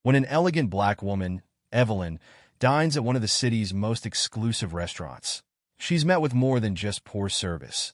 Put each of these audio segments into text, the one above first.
when an elegant black woman, Evelyn, dines at one of the city's most exclusive restaurants. She's met with more than just poor service.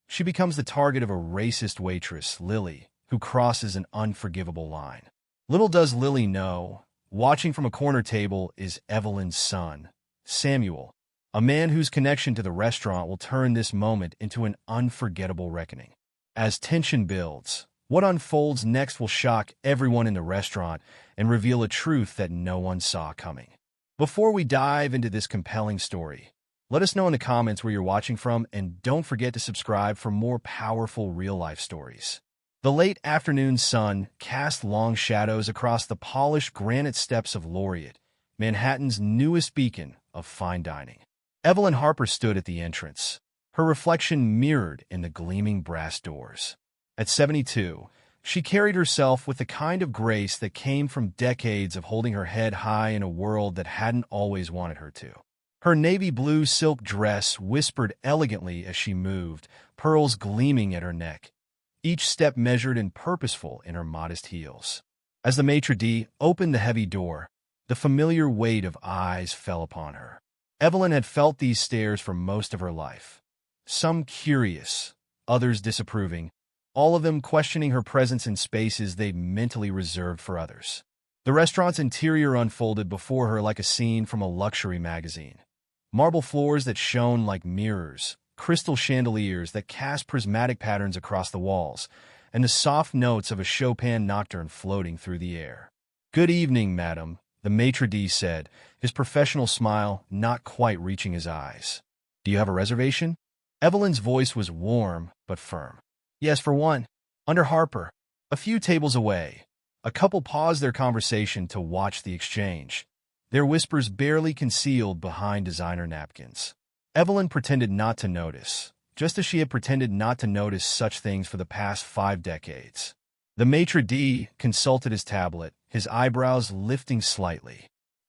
She becomes the target of a racist waitress, Lily, who crosses an unforgivable line. Little does Lily know, watching from a corner table is Evelyn's son, Samuel, a man whose connection to the restaurant will turn this moment into an unforgettable reckoning. As tension builds, what unfolds next will shock everyone in the restaurant and reveal a truth that no one saw coming. Before we dive into this compelling story, let us know in the comments where you're watching from, and don't forget to subscribe for more powerful real-life stories. The late afternoon sun cast long shadows across the polished granite steps of Laureate, Manhattan's newest beacon of fine dining. Evelyn Harper stood at the entrance, her reflection mirrored in the gleaming brass doors. At 72, she carried herself with the kind of grace that came from decades of holding her head high in a world that hadn't always wanted her to. Her navy blue silk dress whispered elegantly as she moved, pearls gleaming at her neck, each step measured and purposeful in her modest heels. As the maitre d' opened the heavy door, the familiar weight of eyes fell upon her. Evelyn had felt these stares for most of her life, some curious, others disapproving, all of them questioning her presence in spaces they'd mentally reserved for others. The restaurant's interior unfolded before her like a scene from a luxury magazine. Marble floors that shone like mirrors, crystal chandeliers that cast prismatic patterns across the walls, and the soft notes of a Chopin nocturne floating through the air. "Good evening, madam," the maitre d' said, his professional smile not quite reaching his eyes. "Do you have a reservation?" Evelyn's voice was warm but firm. "Yes, for one. Under Harper." A few tables away, a couple paused their conversation to watch the exchange, their whispers barely concealed behind designer napkins. Evelyn pretended not to notice, just as she had pretended not to notice such things for the past 5 decades. The maitre d' consulted his tablet, his eyebrows lifting slightly.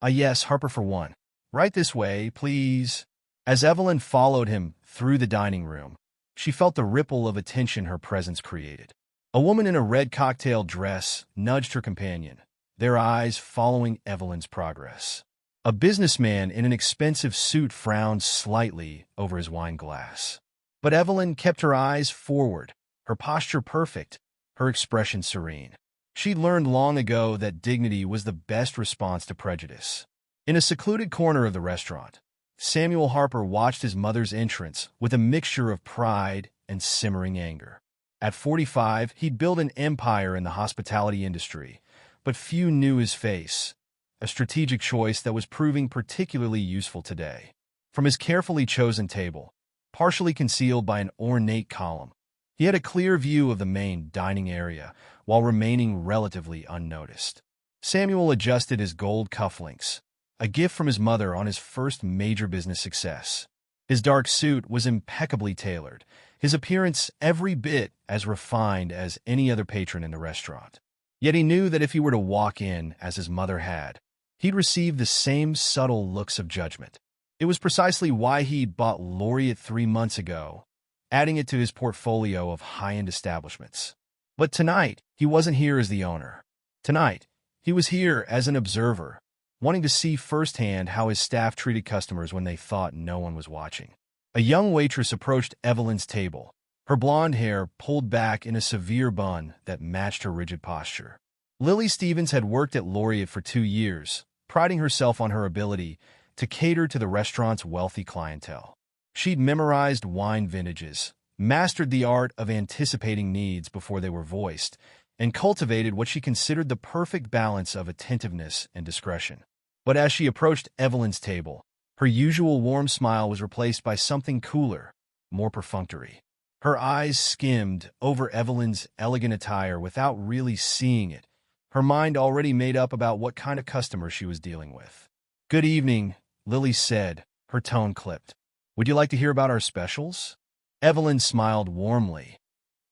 Yes, Harper for one. Right this way, please." As Evelyn followed him through the dining room, she felt the ripple of attention her presence created. A woman in a red cocktail dress nudged her companion, their eyes following Evelyn's progress. A businessman in an expensive suit frowned slightly over his wine glass. But Evelyn kept her eyes forward, her posture perfect, her expression serene. She'd learned long ago that dignity was the best response to prejudice. In a secluded corner of the restaurant, Samuel Harper watched his mother's entrance with a mixture of pride and simmering anger. At 45, he'd built an empire in the hospitality industry, but few knew his face, a strategic choice that was proving particularly useful today. From his carefully chosen table, partially concealed by an ornate column, he had a clear view of the main dining area while remaining relatively unnoticed. Samuel adjusted his gold cufflinks, a gift from his mother on his first major business success. His dark suit was impeccably tailored, his appearance every bit as refined as any other patron in the restaurant. Yet he knew that if he were to walk in as his mother had, he'd receive the same subtle looks of judgment. It was precisely why he'd bought Laureate 3 months ago, adding it to his portfolio of high-end establishments. But tonight, he wasn't here as the owner. Tonight, he was here as an observer, wanting to see firsthand how his staff treated customers when they thought no one was watching. A young waitress approached Evelyn's table, her blonde hair pulled back in a severe bun that matched her rigid posture. Lily Stevens had worked at Laureate for 2 years, priding herself on her ability to cater to the restaurant's wealthy clientele. She'd memorized wine vintages, mastered the art of anticipating needs before they were voiced, and cultivated what she considered the perfect balance of attentiveness and discretion. But as she approached Evelyn's table, her usual warm smile was replaced by something cooler, more perfunctory. Her eyes skimmed over Evelyn's elegant attire without really seeing it, her mind already made up about what kind of customer she was dealing with. "Good evening," Lily said, her tone clipped. "Would you like to hear about our specials?" Evelyn smiled warmly,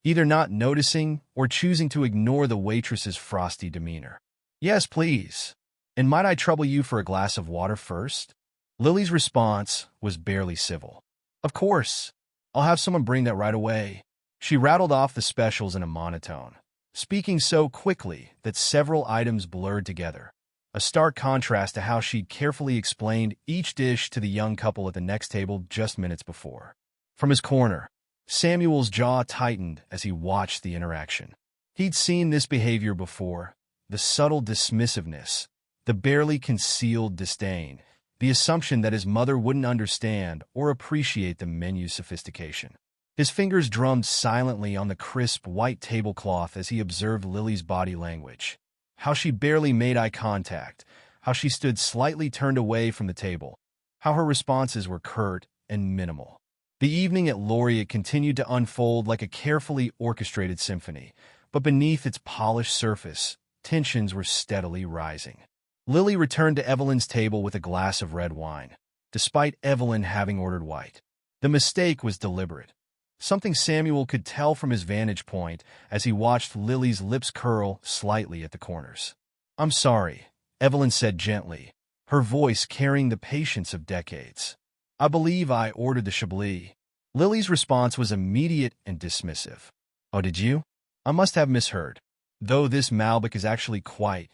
either not noticing or choosing to ignore the waitress's frosty demeanor. "Yes, please. And might I trouble you for a glass of water first?" Lily's response was barely civil. "Of course. I'll have someone bring that right away." She rattled off the specials in a monotone, speaking so quickly that several items blurred together. a stark contrast to how she'd carefully explained each dish to the young couple at the next table just minutes before. From his corner, Samuel's jaw tightened as he watched the interaction. He'd seen this behavior before, the subtle dismissiveness, the barely concealed disdain, the assumption that his mother wouldn't understand or appreciate the menu's sophistication. His fingers drummed silently on the crisp white tablecloth as he observed Lily's body language. How she barely made eye contact, how she stood slightly turned away from the table, how her responses were curt and minimal. The evening at Laureate continued to unfold like a carefully orchestrated symphony, but beneath its polished surface, tensions were steadily rising. Lily returned to Evelyn's table with a glass of red wine, despite Evelyn having ordered white. The mistake was deliberate, something Samuel could tell from his vantage point as he watched Lily's lips curl slightly at the corners. "I'm sorry," Evelyn said gently, her voice carrying the patience of decades. "I believe I ordered the Chablis." Lily's response was immediate and dismissive. "Oh, did you? I must have misheard. Though this Malbec is actually quite—"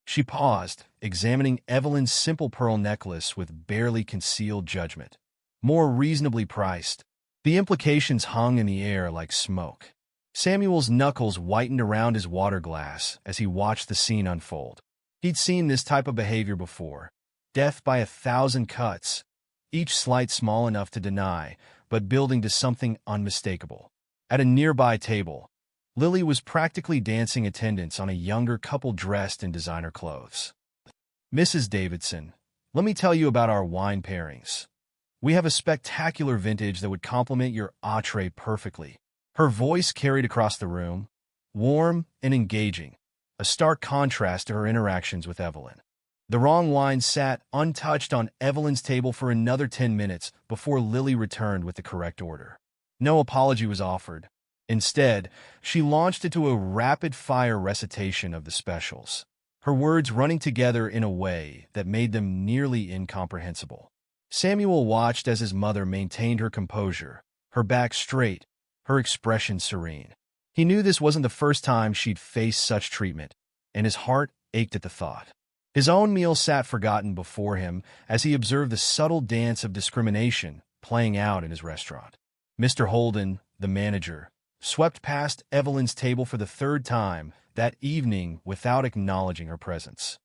She paused, examining Evelyn's simple pearl necklace with barely concealed judgment. More reasonably priced. The implications hung in the air like smoke. Samuel's knuckles whitened around his water glass as he watched the scene unfold. He'd seen this type of behavior before. Death by 1,000 cuts, each slight small enough to deny, but building to something unmistakable. At a nearby table, Lily was practically dancing attendance on a younger couple dressed in designer clothes. "Mrs. Davidson, let me tell you about our wine pairings. We have a spectacular vintage that would complement your entree perfectly." Her voice carried across the room, warm and engaging, a stark contrast to her interactions with Evelyn. The wrong wine sat untouched on Evelyn's table for another 10 minutes before Lily returned with the correct order. No apology was offered. Instead, she launched into a rapid-fire recitation of the specials, her words running together in a way that made them nearly incomprehensible. Samuel watched as his mother maintained her composure, her back straight, her expression serene. He knew this wasn't the first time she'd faced such treatment, and his heart ached at the thought. His own meal sat forgotten before him as he observed the subtle dance of discrimination playing out in his restaurant. Mr. Holden, the manager, swept past Evelyn's table for the third time that evening without acknowledging her presence.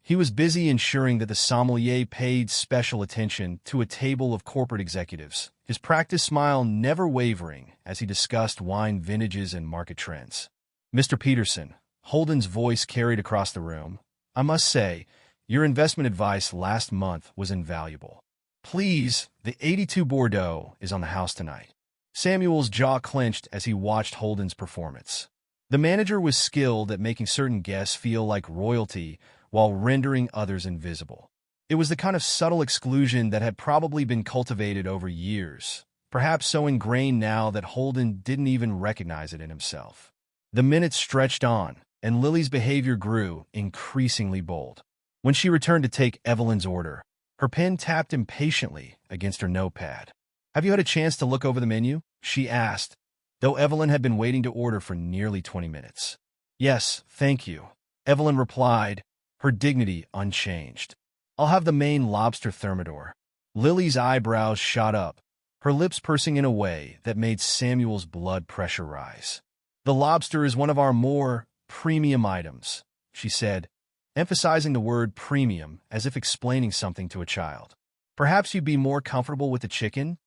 He was busy ensuring that the sommelier paid special attention to a table of corporate executives, his practiced smile never wavering as he discussed wine vintages and market trends. "Mr. Peterson," Holden's voice carried across the room, "I must say, your investment advice last month was invaluable. Please, the 82 Bordeaux is on the house tonight." Samuel's jaw clenched as he watched Holden's performance. The manager was skilled at making certain guests feel like royalty while rendering others invisible. It was the kind of subtle exclusion that had probably been cultivated over years, perhaps so ingrained now that Holden didn't even recognize it in himself. The minutes stretched on, and Lily's behavior grew increasingly bold. When she returned to take Evelyn's order, her pen tapped impatiently against her notepad. "Have you had a chance to look over the menu?" she asked, though Evelyn had been waiting to order for nearly 20 minutes. "Yes, thank you," Evelyn replied, her dignity unchanged. "I'll have the Maine lobster thermidor." Lily's eyebrows shot up, her lips pursing in a way that made Samuel's blood pressure rise. "The lobster is one of our more premium items," she said, emphasizing the word premium as if explaining something to a child. "Perhaps you'd be more comfortable with the chicken?"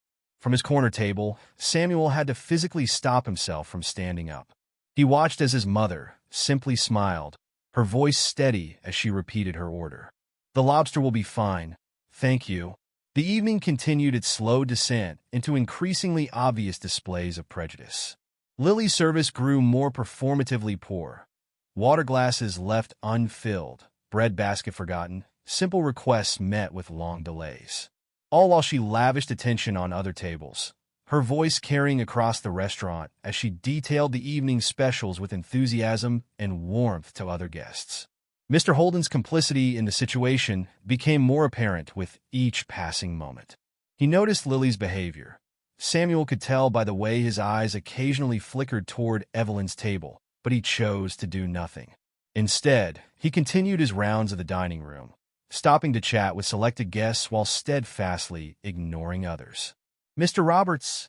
From his corner table, Samuel had to physically stop himself from standing up. He watched as his mother simply smiled, her voice steady as she repeated her order. "The lobster will be fine, thank you." The evening continued its slow descent into increasingly obvious displays of prejudice. Lily's service grew more performatively poor. Water glasses left unfilled, bread basket forgotten, simple requests met with long delays. All while she lavished attention on other tables, her voice carrying across the restaurant as she detailed the evening's specials with enthusiasm and warmth to other guests. Mr. Holden's complicity in the situation became more apparent with each passing moment. He noticed Lily's behavior. Samuel could tell by the way his eyes occasionally flickered toward Evelyn's table, but he chose to do nothing. Instead, he continued his rounds of the dining room, stopping to chat with selected guests while steadfastly ignoring others. "Mr. Roberts,"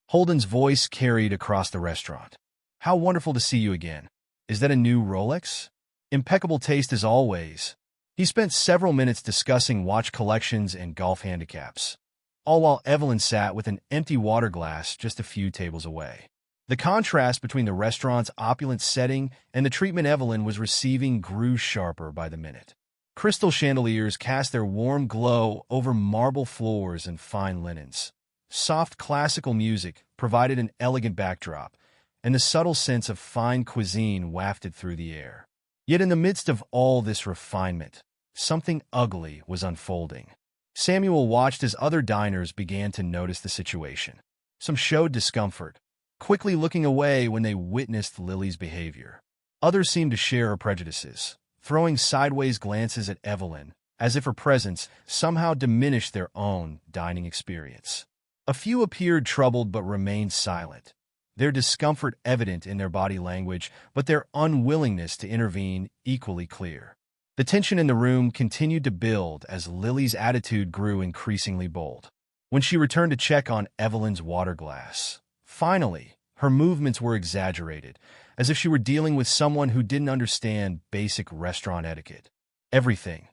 Holden's voice carried across the restaurant. "How wonderful to see you again. Is that a new Rolex? Impeccable taste as always." He spent several minutes discussing watch collections and golf handicaps, all while Evelyn sat with an empty water glass just a few tables away. The contrast between the restaurant's opulent setting and the treatment Evelyn was receiving grew sharper by the minute. Crystal chandeliers cast their warm glow over marble floors and fine linens. Soft classical music provided an elegant backdrop, and the subtle sense of fine cuisine wafted through the air. Yet in the midst of all this refinement, something ugly was unfolding. Samuel watched as other diners began to notice the situation. Some showed discomfort, quickly looking away when they witnessed Lily's behavior. Others seemed to share her prejudices, throwing sideways glances at Evelyn, as if her presence somehow diminished their own dining experience. A few appeared troubled but remained silent, their discomfort evident in their body language, but their unwillingness to intervene equally clear. The tension in the room continued to build as Lily's attitude grew increasingly bold. When she returned to check on Evelyn's water glass, finally, her movements were exaggerated, as if she were dealing with someone who didn't understand basic restaurant etiquette. "Everything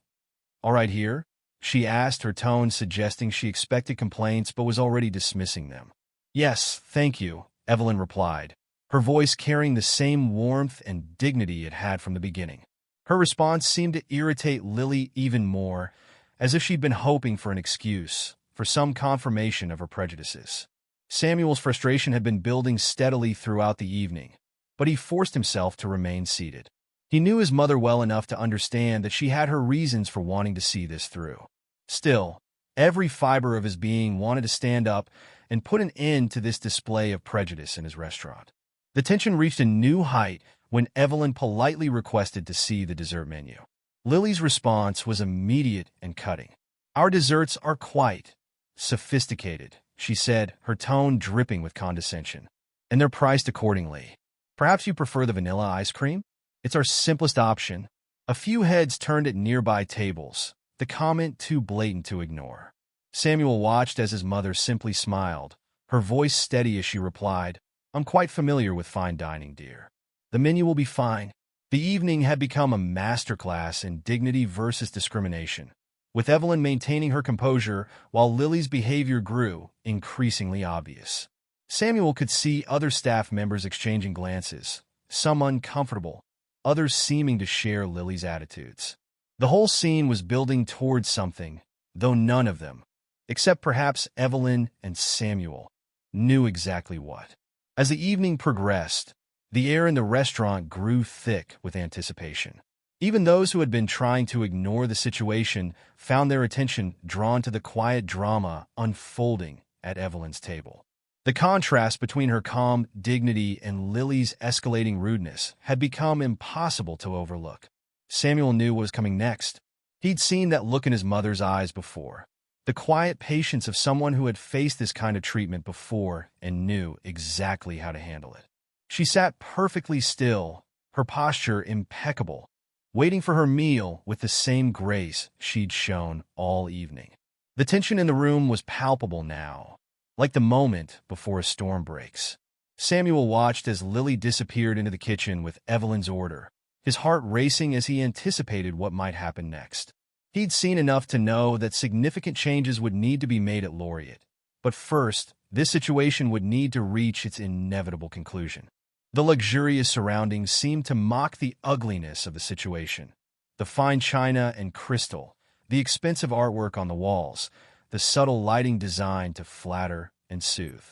all right here?" she asked, her tone suggesting she expected complaints but was already dismissing them. "Yes, thank you," Evelyn replied, her voice carrying the same warmth and dignity it had from the beginning. Her response seemed to irritate Lily even more, as if she'd been hoping for an excuse, for some confirmation of her prejudices. Samuel's frustration had been building steadily throughout the evening, but he forced himself to remain seated. He knew his mother well enough to understand that she had her reasons for wanting to see this through. Still, every fiber of his being wanted to stand up and put an end to this display of prejudice in his restaurant. The tension reached a new height when Evelyn politely requested to see the dessert menu. Lily's response was immediate and cutting. "Our desserts are quite sophisticated," she said, her tone dripping with condescension, "and they're priced accordingly. Perhaps you prefer the vanilla ice cream? It's our simplest option." A few heads turned at nearby tables, the comment too blatant to ignore. Samuel watched as his mother simply smiled, her voice steady as she replied, "I'm quite familiar with fine dining, dear. The menu will be fine." The evening had become a masterclass in dignity versus discrimination, with Evelyn maintaining her composure while Lily's behavior grew increasingly obvious. Samuel could see other staff members exchanging glances, some uncomfortable, others seeming to share Lily's attitudes. The whole scene was building towards something, though none of them, except perhaps Evelyn and Samuel, knew exactly what. As the evening progressed, the air in the restaurant grew thick with anticipation. Even those who had been trying to ignore the situation found their attention drawn to the quiet drama unfolding at Evelyn's table. The contrast between her calm dignity and Lily's escalating rudeness had become impossible to overlook. Samuel knew what was coming next. He'd seen that look in his mother's eyes before, the quiet patience of someone who had faced this kind of treatment before and knew exactly how to handle it. She sat perfectly still, her posture impeccable, waiting for her meal with the same grace she'd shown all evening. The tension in the room was palpable now, like the moment before a storm breaks. Samuel watched as Lily disappeared into the kitchen with Evelyn's order, his heart racing as he anticipated what might happen next. He'd seen enough to know that significant changes would need to be made at Laureate, but first, this situation would need to reach its inevitable conclusion. The luxurious surroundings seemed to mock the ugliness of the situation. The fine china and crystal, the expensive artwork on the walls, the subtle lighting designed to flatter and soothe.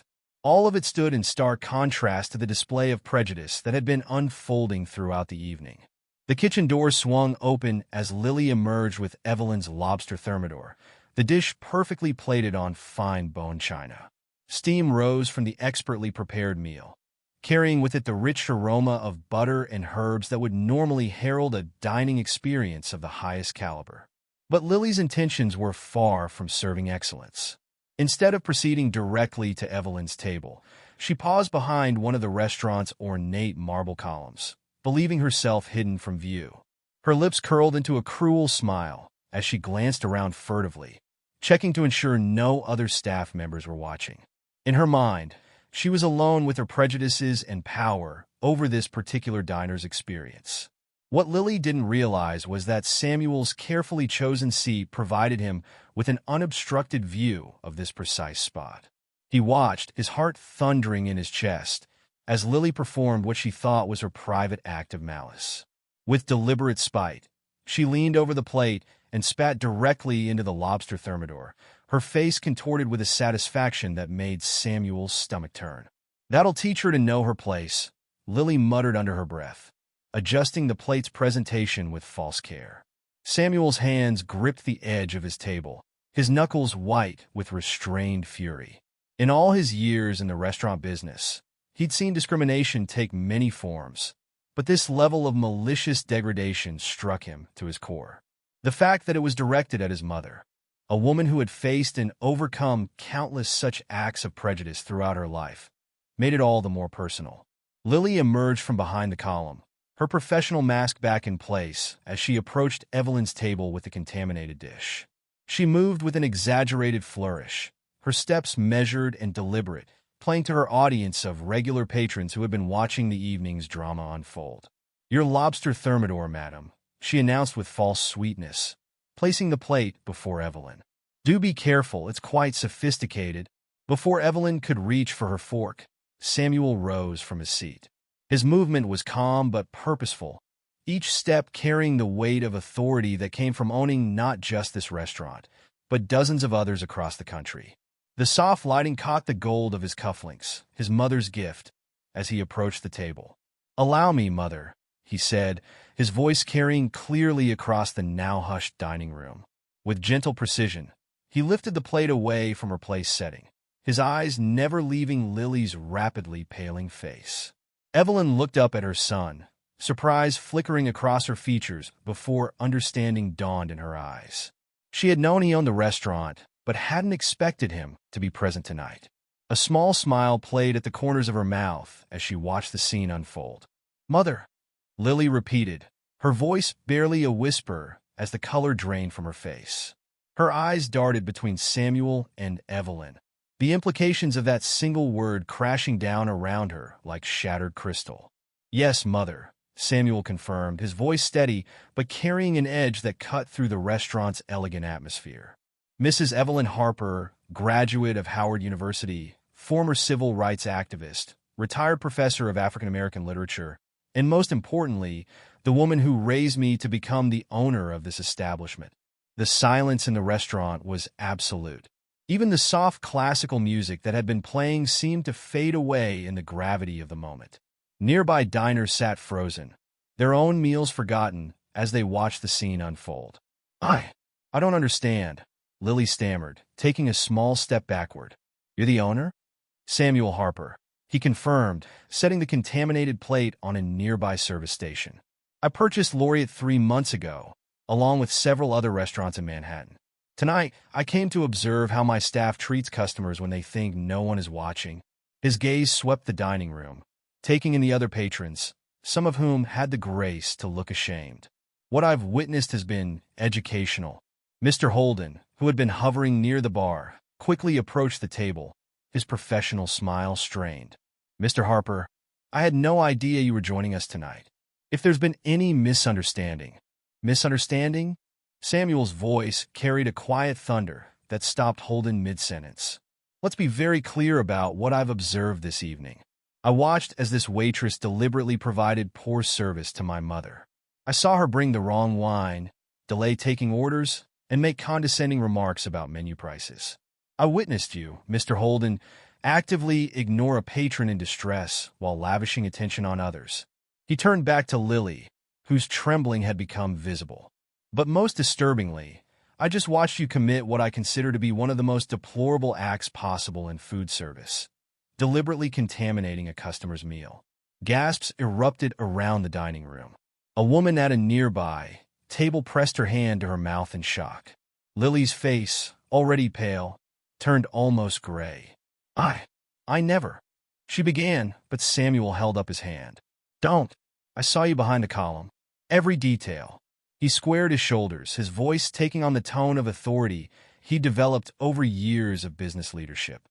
All of it stood in stark contrast to the display of prejudice that had been unfolding throughout the evening. The kitchen door swung open as Lily emerged with Evelyn's lobster thermidor, the dish perfectly plated on fine bone china. Steam rose from the expertly prepared meal, carrying with it the rich aroma of butter and herbs that would normally herald a dining experience of the highest caliber. But Lily's intentions were far from serving excellence. Instead of proceeding directly to Evelyn's table, she paused behind one of the restaurant's ornate marble columns, believing herself hidden from view. Her lips curled into a cruel smile as she glanced around furtively, checking to ensure no other staff members were watching. In her mind, she was alone with her prejudices and power over this particular diner's experience. What Lily didn't realize was that Samuel's carefully chosen seat provided him with an unobstructed view of this precise spot. He watched, his heart thundering in his chest, as Lily performed what she thought was her private act of malice. With deliberate spite, she leaned over the plate and spat directly into the lobster thermidor, her face contorted with a satisfaction that made Samuel's stomach turn. "That'll teach her to know her place," Lily muttered under her breath, adjusting the plate's presentation with false care. Samuel's hands gripped the edge of his table, his knuckles white with restrained fury. In all his years in the restaurant business, he'd seen discrimination take many forms, but this level of malicious degradation struck him to his core. The fact that it was directed at his mother, a woman who had faced and overcome countless such acts of prejudice throughout her life, made it all the more personal. Lily emerged from behind the column, her professional mask back in place as she approached Evelyn's table with the contaminated dish. She moved with an exaggerated flourish, her steps measured and deliberate, playing to her audience of regular patrons who had been watching the evening's drama unfold. "Your lobster thermidor, madam," she announced with false sweetness, placing the plate before Evelyn. "Do be careful, it's quite sophisticated." Before Evelyn could reach for her fork, Samuel rose from his seat. His movement was calm but purposeful, each step carrying the weight of authority that came from owning not just this restaurant, but dozens of others across the country. The soft lighting caught the gold of his cufflinks, his mother's gift, as he approached the table. "Allow me, mother," he said, his voice carrying clearly across the now-hushed dining room. With gentle precision, he lifted the plate away from her place setting, his eyes never leaving Lily's rapidly paling face. Evelyn looked up at her son, surprise flickering across her features before understanding dawned in her eyes. She had known he owned the restaurant, but hadn't expected him to be present tonight. A small smile played at the corners of her mouth as she watched the scene unfold. "Mother," Lily repeated, her voice barely a whisper as the color drained from her face. Her eyes darted between Samuel and Evelyn, the implications of that single word crashing down around her like shattered crystal. "Yes, mother," Samuel confirmed, his voice steady but carrying an edge that cut through the restaurant's elegant atmosphere. Mrs. Evelyn Harper, graduate of Howard University, former civil rights activist, retired professor of African American literature, and most importantly, the woman who raised me to become the owner of this establishment. The silence in the restaurant was absolute. Even the soft classical music that had been playing seemed to fade away in the gravity of the moment. Nearby diners sat frozen, their own meals forgotten as they watched the scene unfold. I don't understand," Lily stammered, taking a small step backward. "You're the owner?" "Samuel Harper," he confirmed, setting the contaminated plate on a nearby service station. "I purchased Laureate 3 months ago, along with several other restaurants in Manhattan. Tonight, I came to observe how my staff treats customers when they think no one is watching." His gaze swept the dining room, taking in the other patrons, some of whom had the grace to look ashamed. "What I've witnessed has been educational." Mr. Holden, who had been hovering near the bar, quickly approached the table, his professional smile strained. "Mr. Harper, I had no idea you were joining us tonight. If there's been any misunderstanding—" "Misunderstanding?" Samuel's voice carried a quiet thunder that stopped Holden mid-sentence. "Let's be very clear about what I've observed this evening. I watched as this waitress deliberately provided poor service to my mother. I saw her bring the wrong wine, delay taking orders, and make condescending remarks about menu prices. I witnessed you, Mr. Holden, actively ignore a patron in distress while lavishing attention on others." He turned back to Lily, whose trembling had become visible. "But most disturbingly, I just watched you commit what I consider to be one of the most deplorable acts possible in food service, deliberately contaminating a customer's meal." Gasps erupted around the dining room. A woman at a nearby table pressed her hand to her mouth in shock. Lily's face, already pale, turned almost gray. I never," she began, but Samuel held up his hand. "Don't. I saw you behind the column. Every detail. He squared his shoulders, his voice taking on the tone of authority he developed over years of business leadership.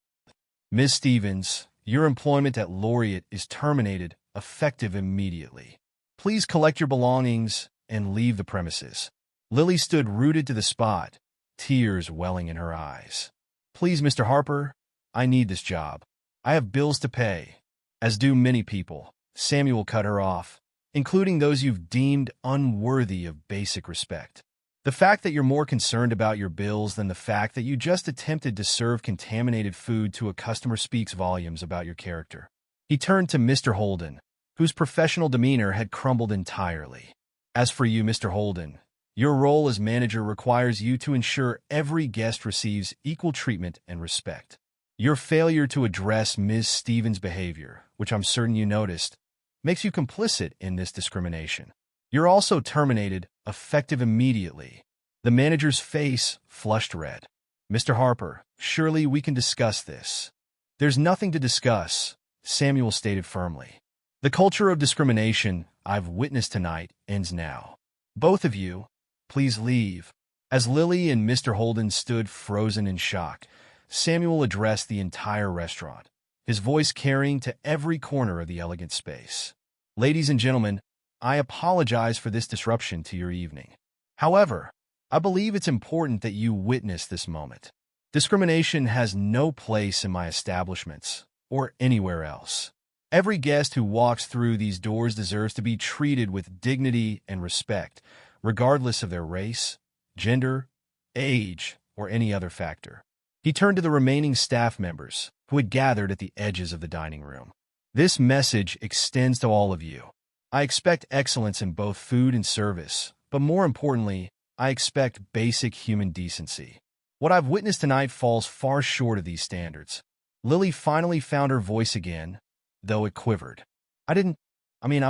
Ms. Stevens, your employment at Laureate is terminated, effective immediately. Please collect your belongings and leave the premises. Lily stood rooted to the spot, tears welling in her eyes. Please, Mr. Harper, I need this job. I have bills to pay. As do many people. Samuel cut her off, including those you've deemed unworthy of basic respect. The fact that you're more concerned about your bills than the fact that you just attempted to serve contaminated food to a customer speaks volumes about your character. He turned to Mr. Holden, whose professional demeanor had crumbled entirely. As for you, Mr. Holden, your role as manager requires you to ensure every guest receives equal treatment and respect. Your failure to address Ms. Stevens' behavior, which I'm certain you noticed, makes you complicit in this discrimination. You're also terminated, effective immediately. The manager's face flushed red. Mr. Harper, surely we can discuss this. There's nothing to discuss, Samuel stated firmly. The culture of discrimination I've witnessed tonight ends now. Both of you, please leave. As Lily and Mr. Holden stood frozen in shock, Samuel addressed the entire restaurant, his voice carrying to every corner of the elegant space. Ladies and gentlemen, I apologize for this disruption to your evening. However, I believe it's important that you witness this moment. Discrimination has no place in my establishments or anywhere else. Every guest who walks through these doors deserves to be treated with dignity and respect, regardless of their race, gender, age, or any other factor. He turned to the remaining staff members, who had gathered at the edges of the dining room. This message extends to all of you. I expect excellence in both food and service, but more importantly, I expect basic human decency. What I've witnessed tonight falls far short of these standards. Lily finally found her voice again, though it quivered. I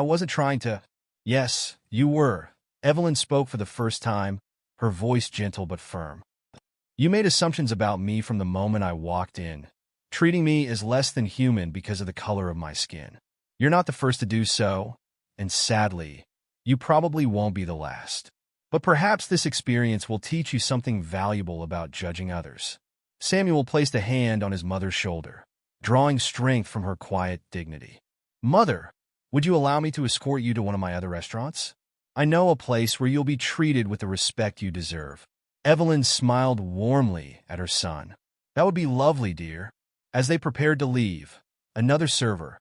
wasn't trying to... Yes, you were. Evelyn spoke for the first time, her voice gentle but firm. You made assumptions about me from the moment I walked in, treating me as less than human because of the color of my skin. You're not the first to do so, and sadly, you probably won't be the last. But perhaps this experience will teach you something valuable about judging others. Samuel placed a hand on his mother's shoulder, drawing strength from her quiet dignity. Mother, would you allow me to escort you to one of my other restaurants? I know a place where you'll be treated with the respect you deserve. Evelyn smiled warmly at her son. That would be lovely, dear. As they prepared to leave, another server,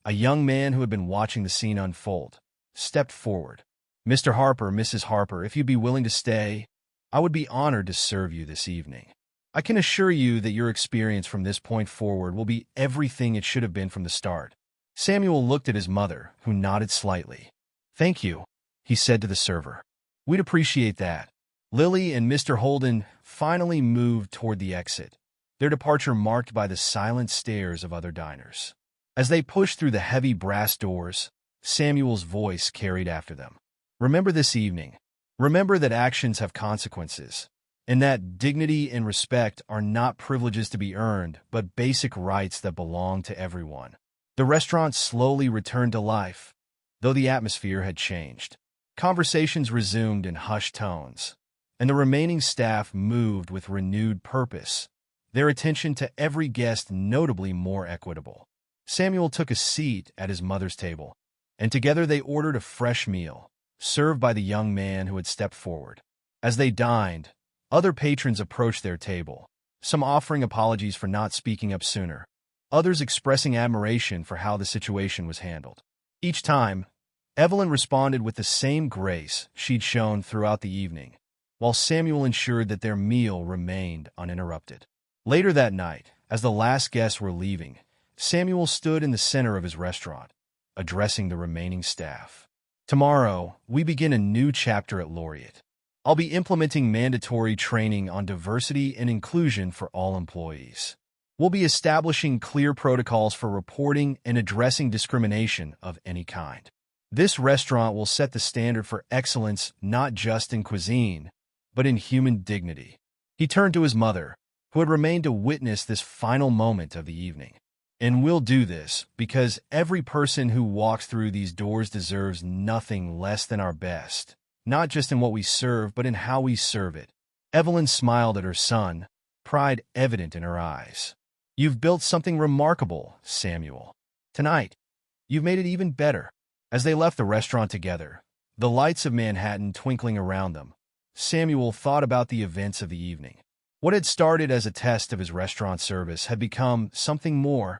a young man who had been watching the scene unfold, stepped forward. Mr. Harper, Mrs. Harper, if you'd be willing to stay, I would be honored to serve you this evening. I can assure you that your experience from this point forward will be everything it should have been from the start. Samuel looked at his mother, who nodded slightly. Thank you, he said to the server. We'd appreciate that. Lily and Mr. Holden finally moved toward the exit, their departure marked by the silent stares of other diners. As they pushed through the heavy brass doors, Samuel's voice carried after them. Remember this evening. Remember that actions have consequences, and that dignity and respect are not privileges to be earned, but basic rights that belong to everyone. The restaurant slowly returned to life, though the atmosphere had changed. Conversations resumed in hushed tones, and the remaining staff moved with renewed purpose, their attention to every guest notably more equitable. Samuel took a seat at his mother's table, and together they ordered a fresh meal, served by the young man who had stepped forward. As they dined, other patrons approached their table, some offering apologies for not speaking up sooner, others expressing admiration for how the situation was handled. Each time, Evelyn responded with the same grace she'd shown throughout the evening, while Samuel ensured that their meal remained uninterrupted. Later that night, as the last guests were leaving, Samuel stood in the center of his restaurant, addressing the remaining staff. Tomorrow, we begin a new chapter at Laureate. I'll be implementing mandatory training on diversity and inclusion for all employees. We'll be establishing clear protocols for reporting and addressing discrimination of any kind. This restaurant will set the standard for excellence not just in cuisine, but in human dignity. He turned to his mother, who had remained to witness this final moment of the evening. And we'll do this because every person who walks through these doors deserves nothing less than our best, not just in what we serve, but in how we serve it. Evelyn smiled at her son, pride evident in her eyes. You've built something remarkable, Samuel. Tonight, you've made it even better. As they left the restaurant together, the lights of Manhattan twinkling around them, Samuel thought about the events of the evening. What had started as a test of his restaurant service had become something more,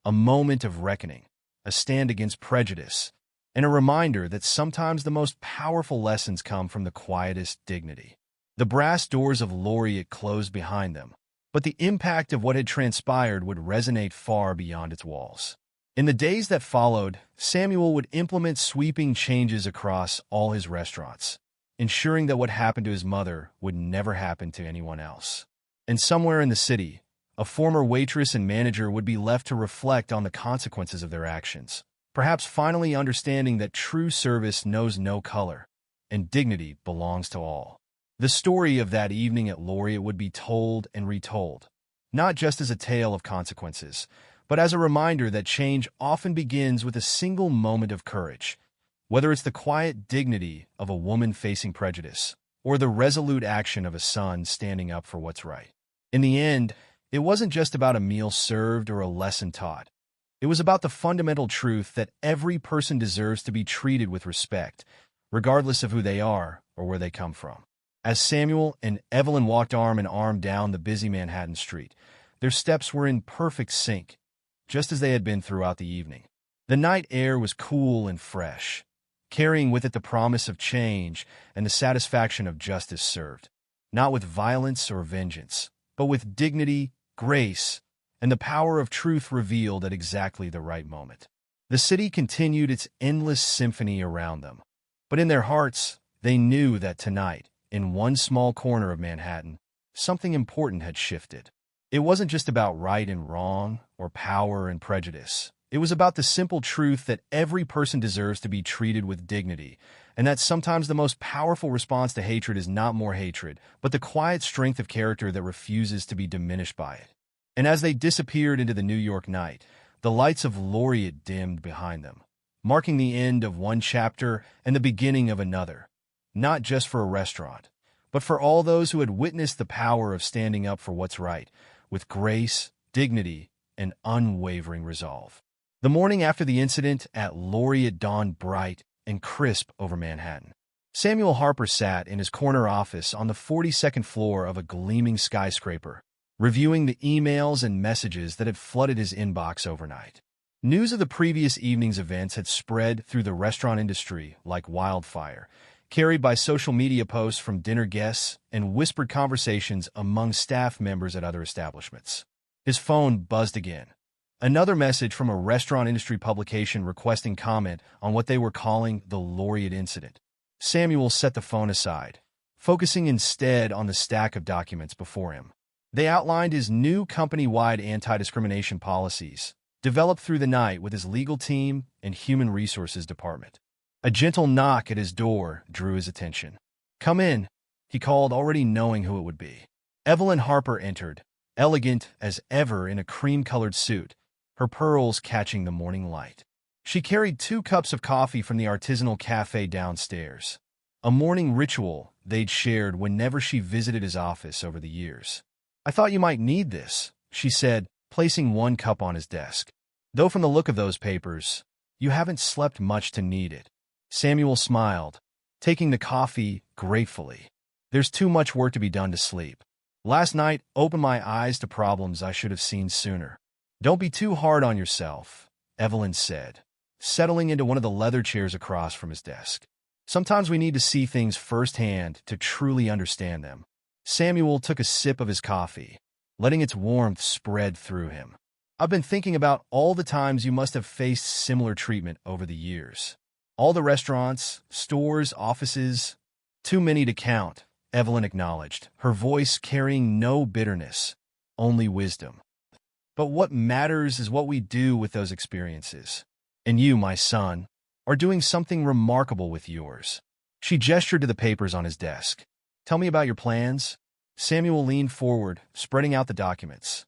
a moment of reckoning, a stand against prejudice, and a reminder that sometimes the most powerful lessons come from the quietest dignity. The brass doors of Laureate closed behind them, but the impact of what had transpired would resonate far beyond its walls. In the days that followed, Samuel would implement sweeping changes across all his restaurants, ensuring that what happened to his mother would never happen to anyone else. And somewhere in the city, a former waitress and manager would be left to reflect on the consequences of their actions, perhaps finally understanding that true service knows no color, and dignity belongs to all. The story of that evening at Laureate would be told and retold, not just as a tale of consequences, but as a reminder that change often begins with a single moment of courage, whether it's the quiet dignity of a woman facing prejudice or the resolute action of a son standing up for what's right. In the end, it wasn't just about a meal served or a lesson taught. It was about the fundamental truth that every person deserves to be treated with respect, regardless of who they are or where they come from. As Samuel and Evelyn walked arm in arm down the busy Manhattan street, their steps were in perfect sync, just as they had been throughout the evening. The night air was cool and fresh, carrying with it the promise of change and the satisfaction of justice served, not with violence or vengeance, but with dignity, grace, and the power of truth revealed at exactly the right moment. The city continued its endless symphony around them, but in their hearts, they knew that tonight, in one small corner of Manhattan, something important had shifted. It wasn't just about right and wrong, or power and prejudice. It was about the simple truth that every person deserves to be treated with dignity, and that sometimes the most powerful response to hatred is not more hatred, but the quiet strength of character that refuses to be diminished by it. And as they disappeared into the New York night, the lights of Laureate dimmed behind them, marking the end of one chapter and the beginning of another, not just for a restaurant, but for all those who had witnessed the power of standing up for what's right, with grace, dignity, and unwavering resolve. The morning after the incident at Laureate dawned bright and crisp over Manhattan. Samuel Harper sat in his corner office on the 42nd floor of a gleaming skyscraper, reviewing the emails and messages that had flooded his inbox overnight. News of the previous evening's events had spread through the restaurant industry like wildfire, carried by social media posts from dinner guests and whispered conversations among staff members at other establishments. His phone buzzed again. Another message from a restaurant industry publication requesting comment on what they were calling the Laureate incident. Samuel set the phone aside, focusing instead on the stack of documents before him. They outlined his new company-wide anti-discrimination policies, developed through the night with his legal team and human resources department. A gentle knock at his door drew his attention. "Come in," he called, already knowing who it would be. Evelyn Harper entered, elegant as ever in a cream-colored suit, her pearls catching the morning light. She carried 2 cups of coffee from the artisanal cafe downstairs, a morning ritual they'd shared whenever she visited his office over the years. "I thought you might need this," she said, placing 1 cup on his desk. "Though from the look of those papers, you haven't slept much to need it." Samuel smiled, taking the coffee gratefully. "There's too much work to be done to sleep. Last night opened my eyes to problems I should have seen sooner." "Don't be too hard on yourself," Evelyn said, settling into one of the leather chairs across from his desk. "Sometimes we need to see things firsthand to truly understand them." Samuel took a sip of his coffee, letting its warmth spread through him. "I've been thinking about all the times you must have faced similar treatment over the years. All the restaurants, stores, offices. Too many to count," Evelyn acknowledged, her voice carrying no bitterness, only wisdom. "But what matters is what we do with those experiences. And you, my son, are doing something remarkable with yours." She gestured to the papers on his desk. "Tell me about your plans." Samuel leaned forward, spreading out the documents.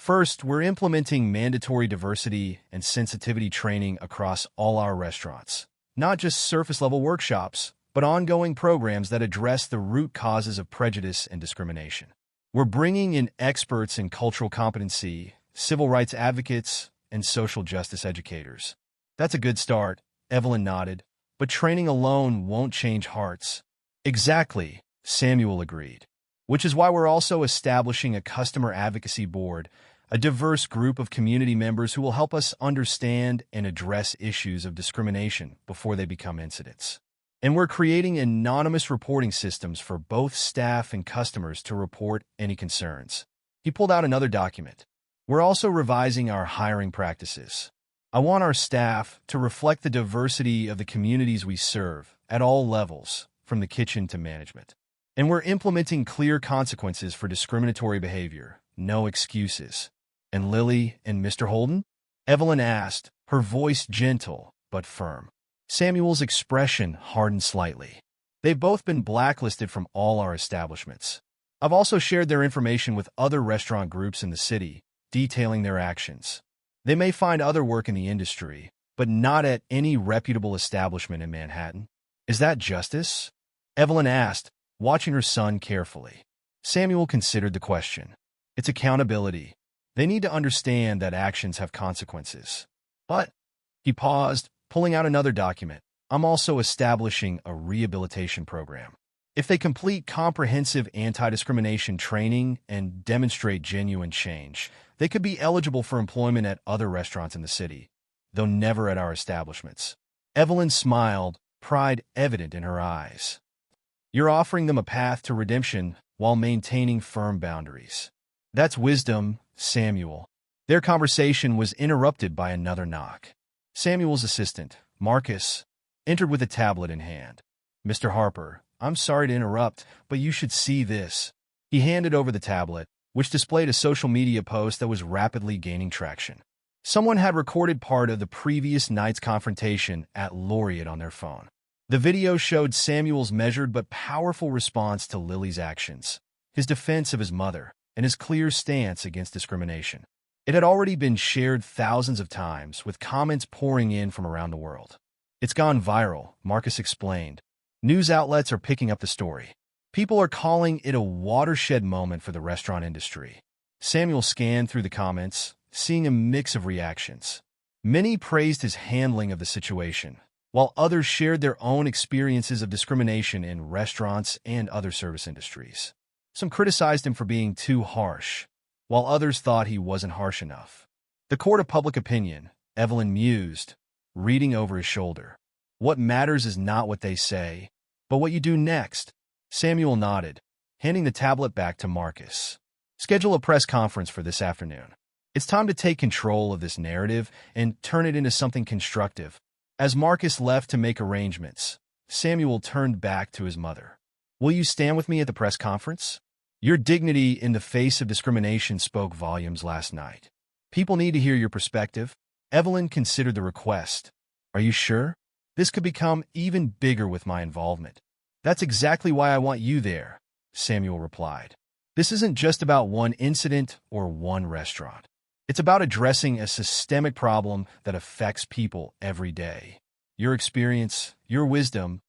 First, we're implementing mandatory diversity and sensitivity training across all our restaurants. Not just surface-level workshops, but ongoing programs that address the root causes of prejudice and discrimination. We're bringing in experts in cultural competency, civil rights advocates, and social justice educators. That's a good start, Evelyn nodded, but training alone won't change hearts. Exactly, Samuel agreed. Which is why we're also establishing a customer advocacy board, a diverse group of community members who will help us understand and address issues of discrimination before they become incidents. And we're creating anonymous reporting systems for both staff and customers to report any concerns. He pulled out another document. We're also revising our hiring practices. I want our staff to reflect the diversity of the communities we serve at all levels, from the kitchen to management. And we're implementing clear consequences for discriminatory behavior, no excuses. And Lily and Mr. Holden? Evelyn asked, her voice gentle but firm. Samuel's expression hardened slightly. They've both been blacklisted from all our establishments. I've also shared their information with other restaurant groups in the city, detailing their actions. They may find other work in the industry, but not at any reputable establishment in Manhattan. Is that justice? Evelyn asked, watching her son carefully. Samuel considered the question. It's accountability. They need to understand that actions have consequences. But, he paused, pulling out another document. I'm also establishing a rehabilitation program. If they complete comprehensive anti-discrimination training and demonstrate genuine change, they could be eligible for employment at other restaurants in the city, though never at our establishments. Evelyn smiled, pride evident in her eyes. You're offering them a path to redemption while maintaining firm boundaries. That's wisdom, Samuel. Their conversation was interrupted by another knock. Samuel's assistant, Marcus, entered with a tablet in hand. Mr. Harper, I'm sorry to interrupt, but you should see this. He handed over the tablet, which displayed a social media post that was rapidly gaining traction. Someone had recorded part of the previous night's confrontation at Laureate on their phone. The video showed Samuel's measured but powerful response to Lily's actions, his defense of his mother, and his clear stance against discrimination. It had already been shared thousands of times, with comments pouring in from around the world. It's gone viral, Marcus explained. News outlets are picking up the story. People are calling it a watershed moment for the restaurant industry. Samuel scanned through the comments, seeing a mix of reactions. Many praised his handling of the situation, while others shared their own experiences of discrimination in restaurants and other service industries. Some criticized him for being too harsh, while others thought he wasn't harsh enough. The court of public opinion, Evelyn mused, reading over his shoulder. What matters is not what they say, but what you do next. Samuel nodded, handing the tablet back to Marcus. Schedule a press conference for this afternoon. It's time to take control of this narrative and turn it into something constructive. As Marcus left to make arrangements, Samuel turned back to his mother. Will you stand with me at the press conference? Your dignity in the face of discrimination spoke volumes last night. People need to hear your perspective. Evelyn considered the request. Are you sure? This could become even bigger with my involvement. That's exactly why I want you there, Samuel replied. This isn't just about one incident or one restaurant. It's about addressing a systemic problem that affects people every day. Your experience, your wisdom,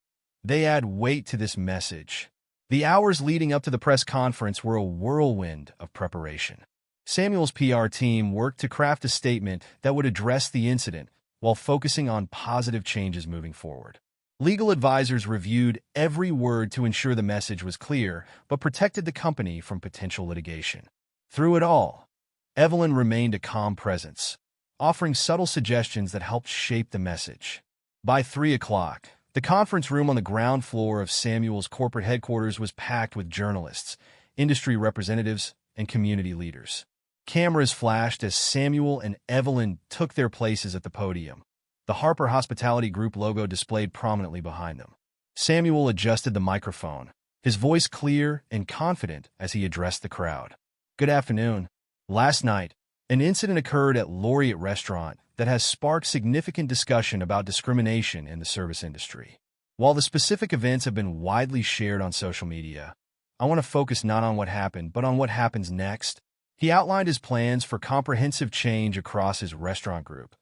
they add weight to this message. The hours leading up to the press conference were a whirlwind of preparation. Samuel's PR team worked to craft a statement that would address the incident while focusing on positive changes moving forward. Legal advisors reviewed every word to ensure the message was clear, but protected the company from potential litigation. Through it all, Evelyn remained a calm presence, offering subtle suggestions that helped shape the message. By 3 o'clock, the conference room on the ground floor of Samuel's corporate headquarters was packed with journalists, industry representatives, and community leaders. Cameras flashed as Samuel and Evelyn took their places at the podium, the Harper Hospitality Group logo displayed prominently behind them. Samuel adjusted the microphone, his voice clear and confident as he addressed the crowd. Good afternoon. Last night, an incident occurred at Laureate Restaurant that has sparked significant discussion about discrimination in the service industry. While the specific events have been widely shared on social media, I want to focus not on what happened, but on what happens next. He outlined his plans for comprehensive change across his restaurant group: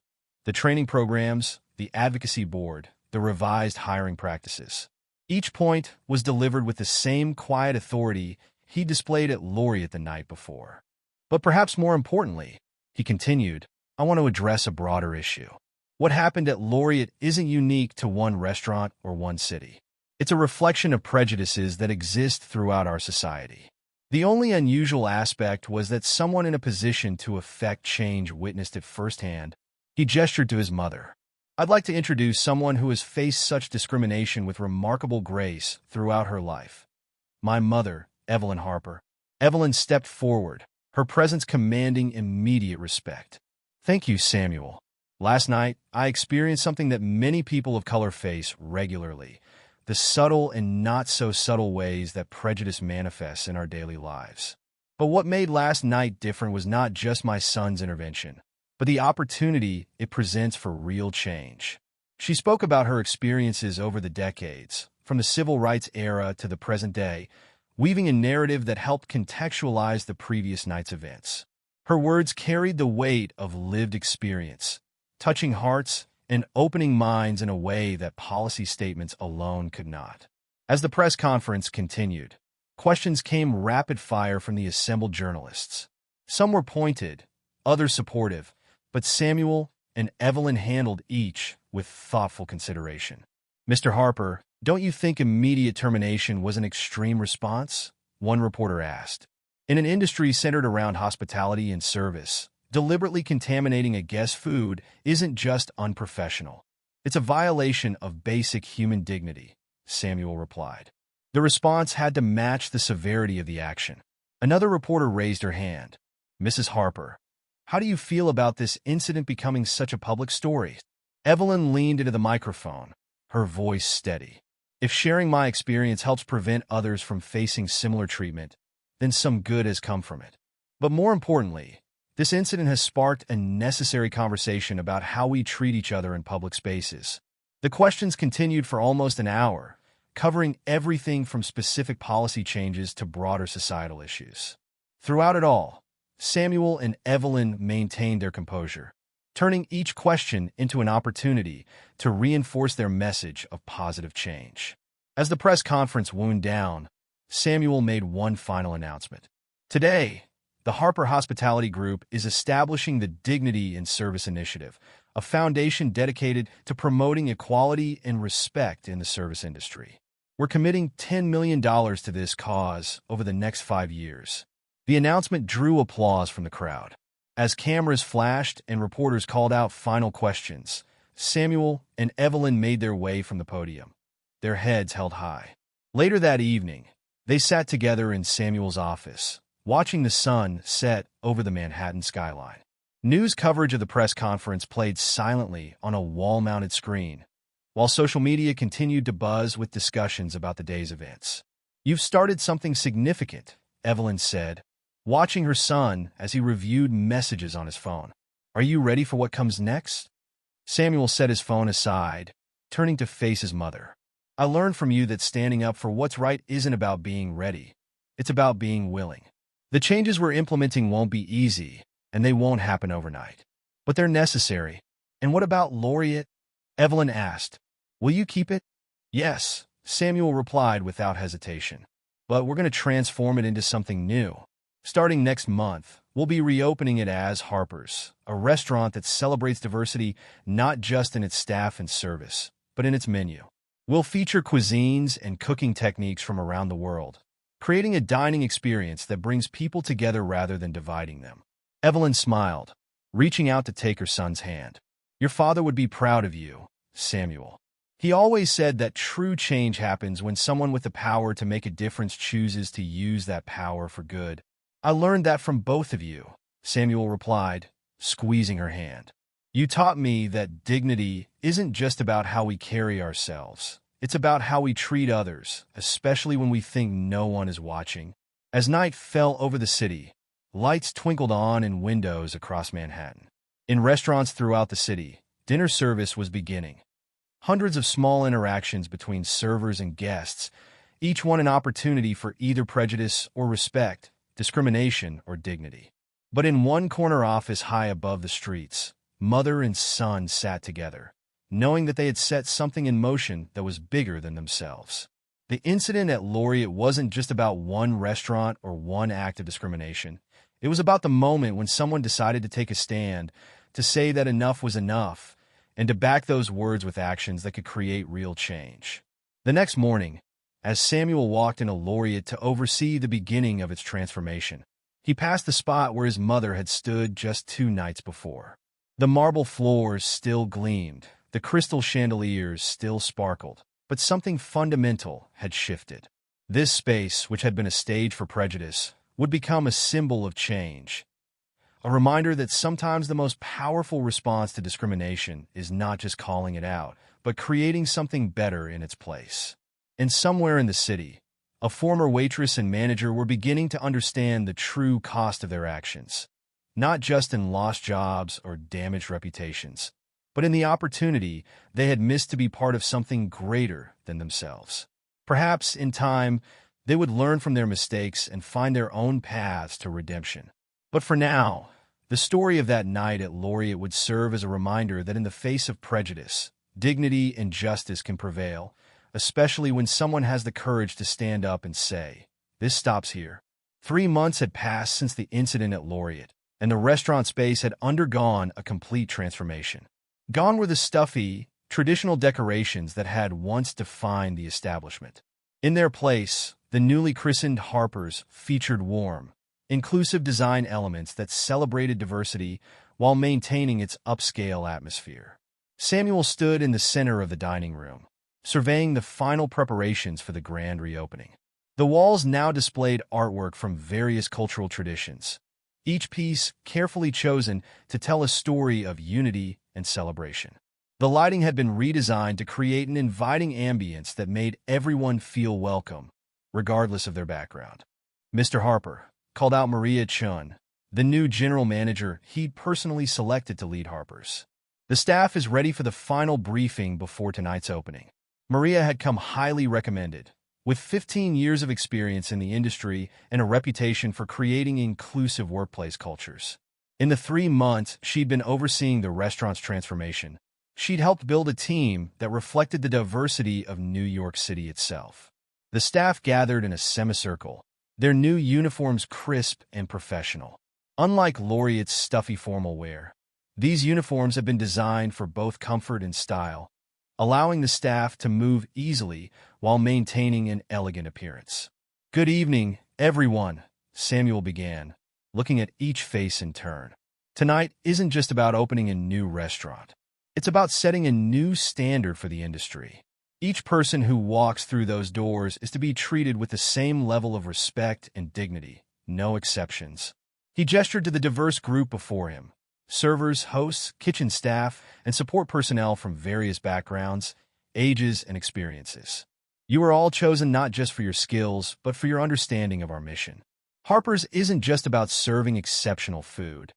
the training programs, the advocacy board, the revised hiring practices. Each point was delivered with the same quiet authority he displayed at Laureate the night before. But perhaps more importantly, he continued, I want to address a broader issue. What happened at Laureate isn't unique to one restaurant or one city. It's a reflection of prejudices that exist throughout our society. The only unusual aspect was that someone in a position to effect change witnessed it firsthand. He gestured to his mother. I'd like to introduce someone who has faced such discrimination with remarkable grace throughout her life. My mother, Evelyn Harper. Evelyn stepped forward, her presence commanding immediate respect. Thank you, Samuel. Last night, I experienced something that many people of color face regularly: the subtle and not-so-subtle ways that prejudice manifests in our daily lives. But what made last night different was not just my son's intervention, but the opportunity it presents for real change. She spoke about her experiences over the decades, from the civil rights era to the present day, weaving a narrative that helped contextualize the previous night's events. Her words carried the weight of lived experience, touching hearts and opening minds in a way that policy statements alone could not. As the press conference continued, questions came rapid fire from the assembled journalists. Some were pointed, others supportive, but Samuel and Evelyn handled each with thoughtful consideration. Mr. Harper, don't you think immediate termination was an extreme response? One reporter asked. In an industry centered around hospitality and service, deliberately contaminating a guest's food isn't just unprofessional. It's a violation of basic human dignity, Samuel replied. The response had to match the severity of the action. Another reporter raised her hand. Mrs. Harper, how do you feel about this incident becoming such a public story? Evelyn leaned into the microphone, her voice steady. If sharing my experience helps prevent others from facing similar treatment, then some good has come from it. But more importantly, this incident has sparked a necessary conversation about how we treat each other in public spaces. The questions continued for almost an hour, covering everything from specific policy changes to broader societal issues. Throughout it all, Samuel and Evelyn maintained their composure, turning each question into an opportunity to reinforce their message of positive change. As the press conference wound down, Samuel made one final announcement. Today, the Harper Hospitality Group is establishing the Dignity in Service Initiative, a foundation dedicated to promoting equality and respect in the service industry. We're committing $10 million to this cause over the next 5 years. The announcement drew applause from the crowd. As cameras flashed and reporters called out final questions, Samuel and Evelyn made their way from the podium, their heads held high. Later that evening, they sat together in Samuel's office, watching the sun set over the Manhattan skyline. News coverage of the press conference played silently on a wall-mounted screen, while social media continued to buzz with discussions about the day's events. You've started something significant, Evelyn said, watching her son as he reviewed messages on his phone. Are you ready for what comes next? Samuel set his phone aside, turning to face his mother. I learned from you that standing up for what's right isn't about being ready. It's about being willing. The changes we're implementing won't be easy, and they won't happen overnight. But they're necessary. And what about Laureate? Evelyn asked. Will you keep it? Yes, Samuel replied without hesitation. But we're going to transform it into something new. Starting next month, we'll be reopening it as Harper's, a restaurant that celebrates diversity not just in its staff and service, but in its menu. We'll feature cuisines and cooking techniques from around the world, creating a dining experience that brings people together rather than dividing them. Evelyn smiled, reaching out to take her son's hand. Your father would be proud of you, Samuel. He always said that true change happens when someone with the power to make a difference chooses to use that power for good. I learned that from both of you, Samuel replied, squeezing her hand. You taught me that dignity isn't just about how we carry ourselves. It's about how we treat others, especially when we think no one is watching. As night fell over the city, lights twinkled on in windows across Manhattan. In restaurants throughout the city, dinner service was beginning. Hundreds of small interactions between servers and guests, each one an opportunity for either prejudice or respect, discrimination or dignity. But in one corner office high above the streets, mother and son sat together, knowing that they had set something in motion that was bigger than themselves. The incident at Laureate wasn't just about one restaurant or one act of discrimination. It was about the moment when someone decided to take a stand, to say that enough was enough, and to back those words with actions that could create real change. The next morning, as Samuel walked into Laureate to oversee the beginning of its transformation, he passed the spot where his mother had stood just 2 nights before. The marble floors still gleamed, the crystal chandeliers still sparkled, but something fundamental had shifted. This space, which had been a stage for prejudice, would become a symbol of change. A reminder that sometimes the most powerful response to discrimination is not just calling it out, but creating something better in its place. And somewhere in the city, a former waitress and manager were beginning to understand the true cost of their actions, not just in lost jobs or damaged reputations, but in the opportunity they had missed to be part of something greater than themselves. Perhaps, in time, they would learn from their mistakes and find their own paths to redemption. But for now, the story of that night at Laureate would serve as a reminder that in the face of prejudice, dignity and justice can prevail, especially when someone has the courage to stand up and say, "This stops here." 3 months had passed since the incident at Laureate, and the restaurant space had undergone a complete transformation. Gone were the stuffy, traditional decorations that had once defined the establishment. In their place, the newly christened Harper's featured warm, inclusive design elements that celebrated diversity while maintaining its upscale atmosphere. Samuel stood in the center of the dining room, surveying the final preparations for the grand reopening. The walls now displayed artwork from various cultural traditions, each piece carefully chosen to tell a story of unity and celebration. The lighting had been redesigned to create an inviting ambience that made everyone feel welcome, regardless of their background. "Mr. Harper," called out Maria Chun, the new general manager he'd personally selected to lead Harper's. "The staff is ready for the final briefing before tonight's opening." Maria had come highly recommended, with 15 years of experience in the industry and a reputation for creating inclusive workplace cultures. In the 3 months she'd been overseeing the restaurant's transformation, she'd helped build a team that reflected the diversity of New York City itself. The staff gathered in a semicircle, their new uniforms crisp and professional. Unlike Laureate's stuffy formal wear, these uniforms have been designed for both comfort and style, allowing the staff to move easily while maintaining an elegant appearance. "Good evening, everyone," Samuel began, looking at each face in turn. "Tonight isn't just about opening a new restaurant. It's about setting a new standard for the industry. Each person who walks through those doors is to be treated with the same level of respect and dignity, no exceptions." He gestured to the diverse group before him: servers, hosts, kitchen staff, and support personnel from various backgrounds, ages, and experiences. "You are all chosen not just for your skills, but for your understanding of our mission. Harper's isn't just about serving exceptional food.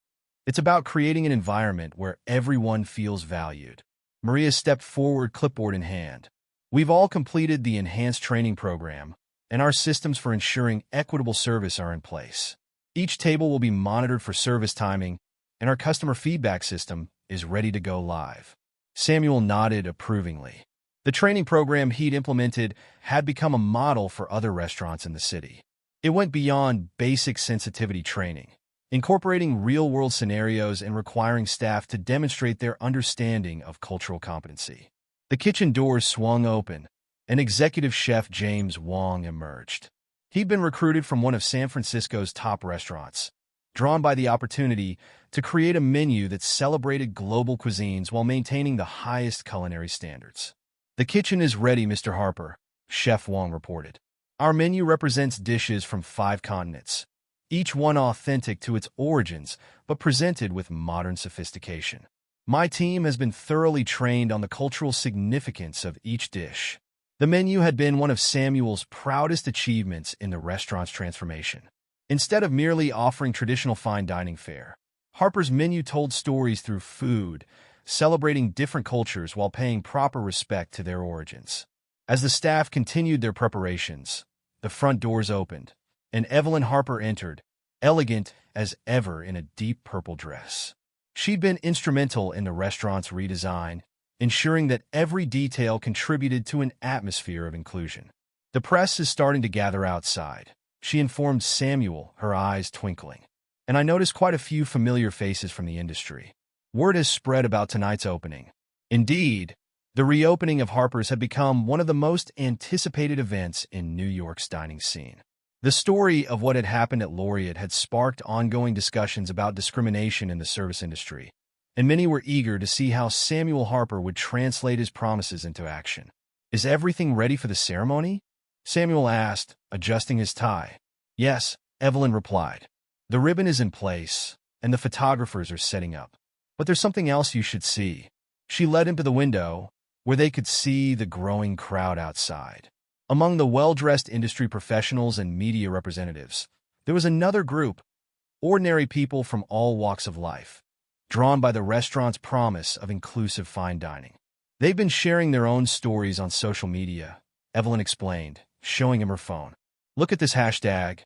It's about creating an environment where everyone feels valued." Maria stepped forward, clipboard in hand. "We've all completed the enhanced training program, and our systems for ensuring equitable service are in place. Each table will be monitored for service timing, and our customer feedback system is ready to go live." Samuel nodded approvingly. The training program he'd implemented had become a model for other restaurants in the city. It went beyond basic sensitivity training, incorporating real-world scenarios and requiring staff to demonstrate their understanding of cultural competency. The kitchen doors swung open, and executive chef James Wong emerged. He'd been recruited from one of San Francisco's top restaurants, drawn by the opportunity to create a menu that celebrated global cuisines while maintaining the highest culinary standards. "The kitchen is ready, Mr. Harper," Chef Wong reported. "Our menu represents dishes from 5 continents, each one authentic to its origins, but presented with modern sophistication. My team has been thoroughly trained on the cultural significance of each dish." The menu had been one of Samuel's proudest achievements in the restaurant's transformation. Instead of merely offering traditional fine dining fare, Harper's menu told stories through food, celebrating different cultures while paying proper respect to their origins. As the staff continued their preparations, the front doors opened, and Evelyn Harper entered, elegant as ever in a deep purple dress. She'd been instrumental in the restaurant's redesign, ensuring that every detail contributed to an atmosphere of inclusion. "The press is starting to gather outside," she informed Samuel, her eyes twinkling. "And I noticed quite a few familiar faces from the industry. Word has spread about tonight's opening." Indeed, the reopening of Harper's had become one of the most anticipated events in New York's dining scene. The story of what had happened at Laureate had sparked ongoing discussions about discrimination in the service industry, and many were eager to see how Samuel Harper would translate his promises into action. "Is everything ready for the ceremony?" Samuel asked, adjusting his tie. "Yes," Evelyn replied. "The ribbon is in place, and the photographers are setting up. But there's something else you should see." She led him to the window, where they could see the growing crowd outside. Among the well-dressed industry professionals and media representatives, there was another group, ordinary people from all walks of life, drawn by the restaurant's promise of inclusive fine dining. "They've been sharing their own stories on social media," Evelyn explained, showing him her phone. "Look at this hashtag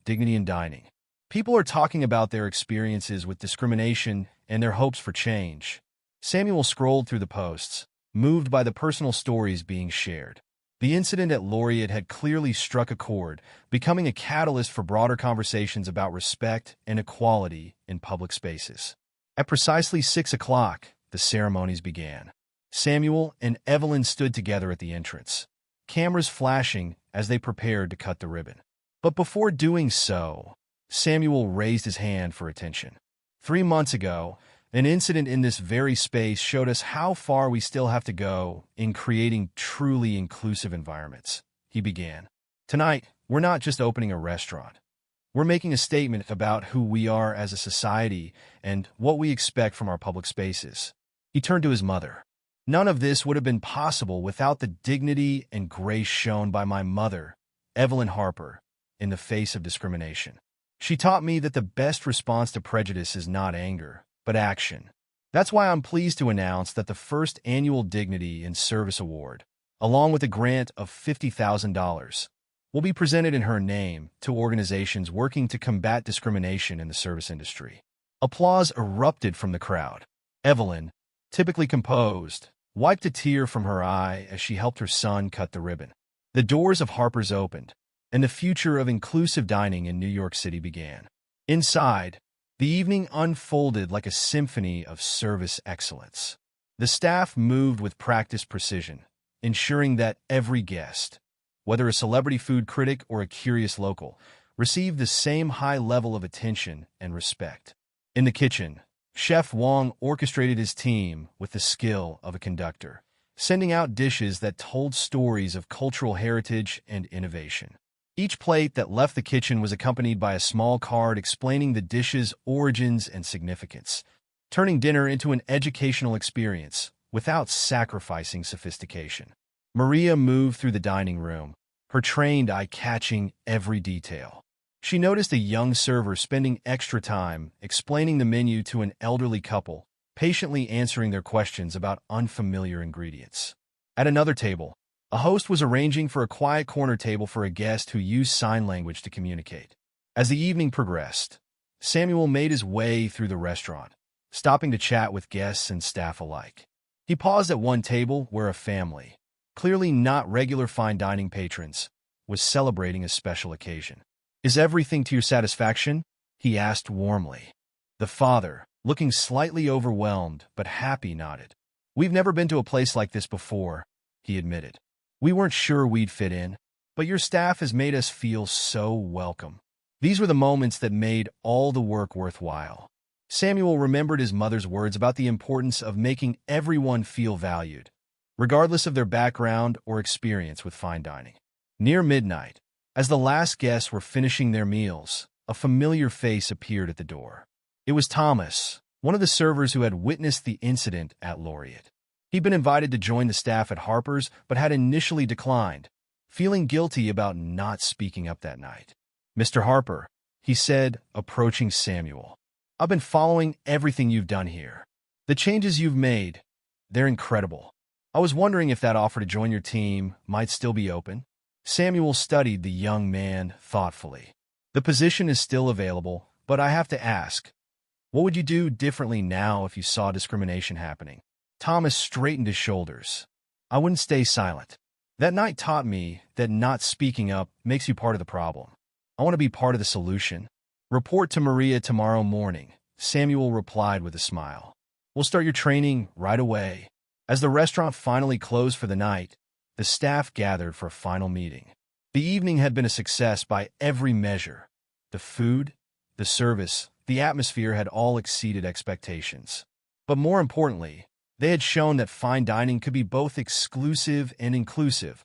Dignity in Dining. People are talking about their experiences with discrimination and their hopes for change." Samuel scrolled through the posts, moved by the personal stories being shared. The incident at Laureate had clearly struck a chord, becoming a catalyst for broader conversations about respect and equality in public spaces. At precisely 6 o'clock, the ceremonies began. Samuel and Evelyn stood together at the entrance, cameras flashing as they prepared to cut the ribbon. But before doing so, Samuel raised his hand for attention. 3 months ago, an incident in this very space showed us how far we still have to go in creating truly inclusive environments, he began. "Tonight, we're not just opening a restaurant. We're making a statement about who we are as a society and what we expect from our public spaces." He turned to his mother. "None of this would have been possible without the dignity and grace shown by my mother, Evelyn Harper, in the face of discrimination. She taught me that the best response to prejudice is not anger, but action. That's why I'm pleased to announce that the first annual Dignity in Service Award, along with a grant of $50,000, will be presented in her name to organizations working to combat discrimination in the service industry." Applause erupted from the crowd. Evelyn, typically composed, wiped a tear from her eye as she helped her son cut the ribbon. The doors of Harper's opened, and the future of inclusive dining in New York City began. Inside, the evening unfolded like a symphony of service excellence. The staff moved with practiced precision, ensuring that every guest, whether a celebrity food critic or a curious local, received the same high level of attention and respect. In the kitchen, Chef Wong orchestrated his team with the skill of a conductor, sending out dishes that told stories of cultural heritage and innovation. Each plate that left the kitchen was accompanied by a small card explaining the dish's origins and significance, turning dinner into an educational experience without sacrificing sophistication. Maria moved through the dining room, her trained eye catching every detail. She noticed a young server spending extra time explaining the menu to an elderly couple, patiently answering their questions about unfamiliar ingredients. At another table, a host was arranging for a quiet corner table for a guest who used sign language to communicate. As the evening progressed, Samuel made his way through the restaurant, stopping to chat with guests and staff alike. He paused at one table where a family, clearly not regular fine dining patrons, was celebrating a special occasion. "Is everything to your satisfaction?" he asked warmly. The father, looking slightly overwhelmed but happy, nodded. "We've never been to a place like this before," he admitted. "We weren't sure we'd fit in, but your staff has made us feel so welcome." These were the moments that made all the work worthwhile. Samuel remembered his mother's words about the importance of making everyone feel valued, regardless of their background or experience with fine dining. Near midnight, as the last guests were finishing their meals, a familiar face appeared at the door. It was Thomas, one of the servers who had witnessed the incident at Laureate. He'd been invited to join the staff at Harper's, but had initially declined, feeling guilty about not speaking up that night. "Mr. Harper," he said, approaching Samuel, "I've been following everything you've done here. The changes you've made, they're incredible. I was wondering if that offer to join your team might still be open." Samuel studied the young man thoughtfully. The position is still available, but I have to ask, what would you do differently now if you saw discrimination happening? Thomas straightened his shoulders. I wouldn't stay silent. That night taught me that not speaking up makes you part of the problem. I want to be part of the solution. Report to Maria tomorrow morning, Samuel replied with a smile. We'll start your training right away. As the restaurant finally closed for the night, the staff gathered for a final meeting. The evening had been a success by every measure. The food, the service, the atmosphere had all exceeded expectations. But more importantly, they had shown that fine dining could be both exclusive and inclusive,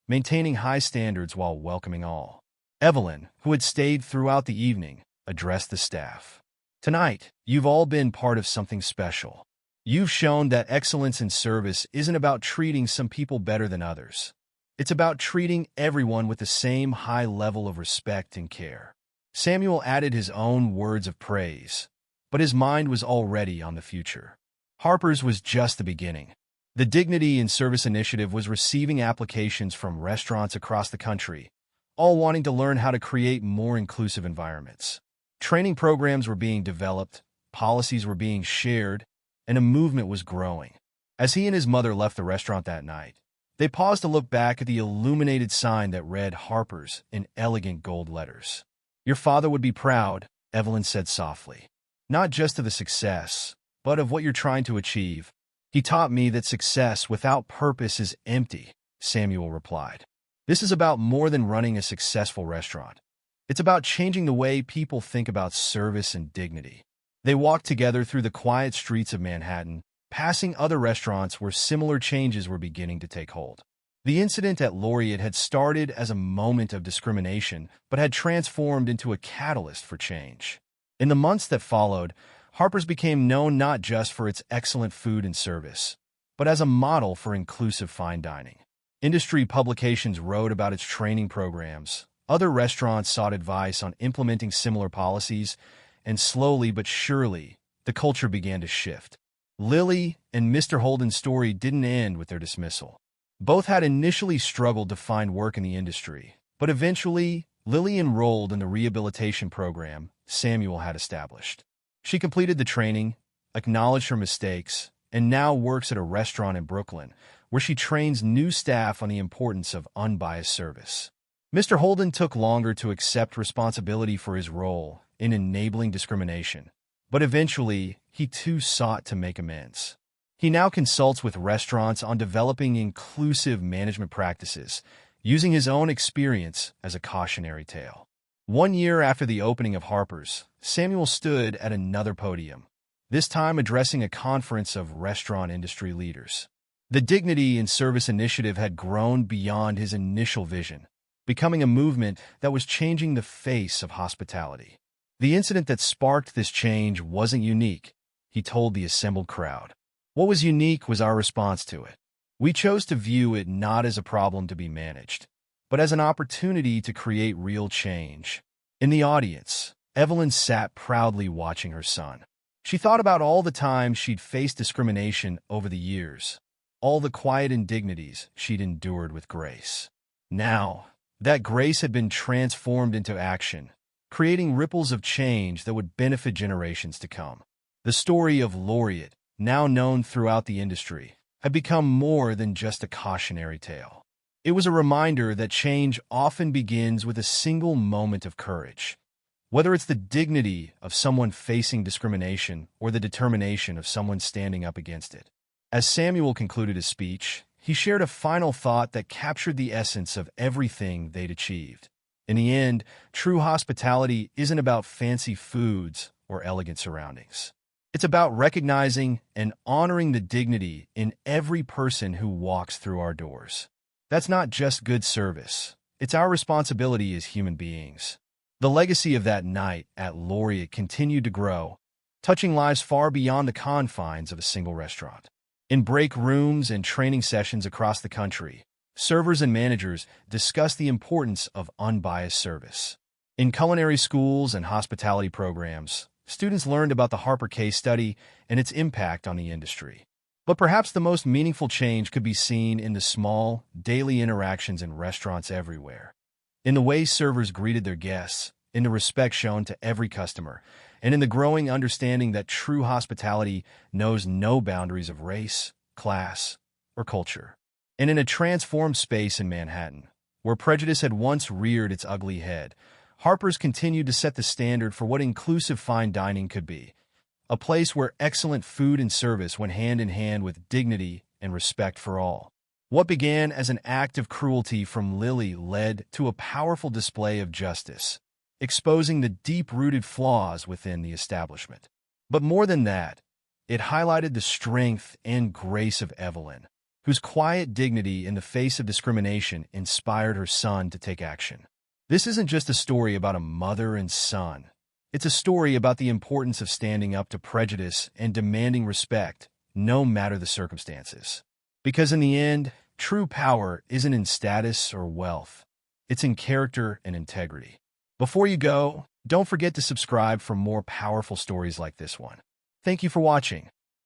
maintaining high standards while welcoming all. Evelyn, who had stayed throughout the evening, addressed the staff. Tonight, you've all been part of something special. You've shown that excellence in service isn't about treating some people better than others. It's about treating everyone with the same high level of respect and care. Samuel added his own words of praise, but his mind was already on the future. Harper's was just the beginning. The Dignity in Service Initiative was receiving applications from restaurants across the country, all wanting to learn how to create more inclusive environments. Training programs were being developed, policies were being shared, and a movement was growing. As he and his mother left the restaurant that night, they paused to look back at the illuminated sign that read Harper's in elegant gold letters. Your father would be proud, Evelyn said softly. Not just of the success, but of what you're trying to achieve. He taught me that success without purpose is empty, Samuel replied. This is about more than running a successful restaurant. It's about changing the way people think about service and dignity. They walked together through the quiet streets of Manhattan, passing other restaurants where similar changes were beginning to take hold. The incident at Laureate had started as a moment of discrimination, but had transformed into a catalyst for change. In the months that followed, Harper's became known not just for its excellent food and service, but as a model for inclusive fine dining. Industry publications wrote about its training programs. Other restaurants sought advice on implementing similar policies, and slowly but surely, the culture began to shift. Lily and Mr. Holden's story didn't end with their dismissal. Both had initially struggled to find work in the industry, but eventually, Lily enrolled in the rehabilitation program Samuel had established. She completed the training, acknowledged her mistakes, and now works at a restaurant in Brooklyn, where she trains new staff on the importance of unbiased service. Mr. Holden took longer to accept responsibility for his role in enabling discrimination, but eventually, he too sought to make amends. He now consults with restaurants on developing inclusive management practices, using his own experience as a cautionary tale. 1 year after the opening of Harper's, Samuel stood at another podium, this time addressing a conference of restaurant industry leaders. The Dignity in Service Initiative had grown beyond his initial vision, becoming a movement that was changing the face of hospitality. The incident that sparked this change wasn't unique, he told the assembled crowd. What was unique was our response to it. We chose to view it not as a problem to be managed, but as an opportunity to create real change. In the audience, Evelyn sat proudly watching her son. She thought about all the times she'd faced discrimination over the years, all the quiet indignities she'd endured with grace. Now, that grace had been transformed into action, creating ripples of change that would benefit generations to come. The story of Laureate, now known throughout the industry, had become more than just a cautionary tale. It was a reminder that change often begins with a single moment of courage. Whether it's the dignity of someone facing discrimination or the determination of someone standing up against it. As Samuel concluded his speech, he shared a final thought that captured the essence of everything they'd achieved. In the end, true hospitality isn't about fancy foods or elegant surroundings. It's about recognizing and honoring the dignity in every person who walks through our doors. That's not just good service. It's our responsibility as human beings. The legacy of that night at Laureate continued to grow, touching lives far beyond the confines of a single restaurant. In break rooms and training sessions across the country, servers and managers discussed the importance of unbiased service. In culinary schools and hospitality programs, students learned about the Harper case study and its impact on the industry. But perhaps the most meaningful change could be seen in the small, daily interactions in restaurants everywhere. In the way servers greeted their guests, in the respect shown to every customer, and in the growing understanding that true hospitality knows no boundaries of race, class, or culture. And in a transformed space in Manhattan, where prejudice had once reared its ugly head, Harper's continued to set the standard for what inclusive fine dining could be, a place where excellent food and service went hand in hand with dignity and respect for all. What began as an act of cruelty from Lily led to a powerful display of justice, exposing the deep-rooted flaws within the establishment. But more than that, it highlighted the strength and grace of Evelyn, whose quiet dignity in the face of discrimination inspired her son to take action. This isn't just a story about a mother and son. It's a story about the importance of standing up to prejudice and demanding respect, no matter the circumstances. Because in the end, true power isn't in status or wealth. It's in character and integrity. Before you go, don't forget to subscribe for more powerful stories like this one. Thank you for watching.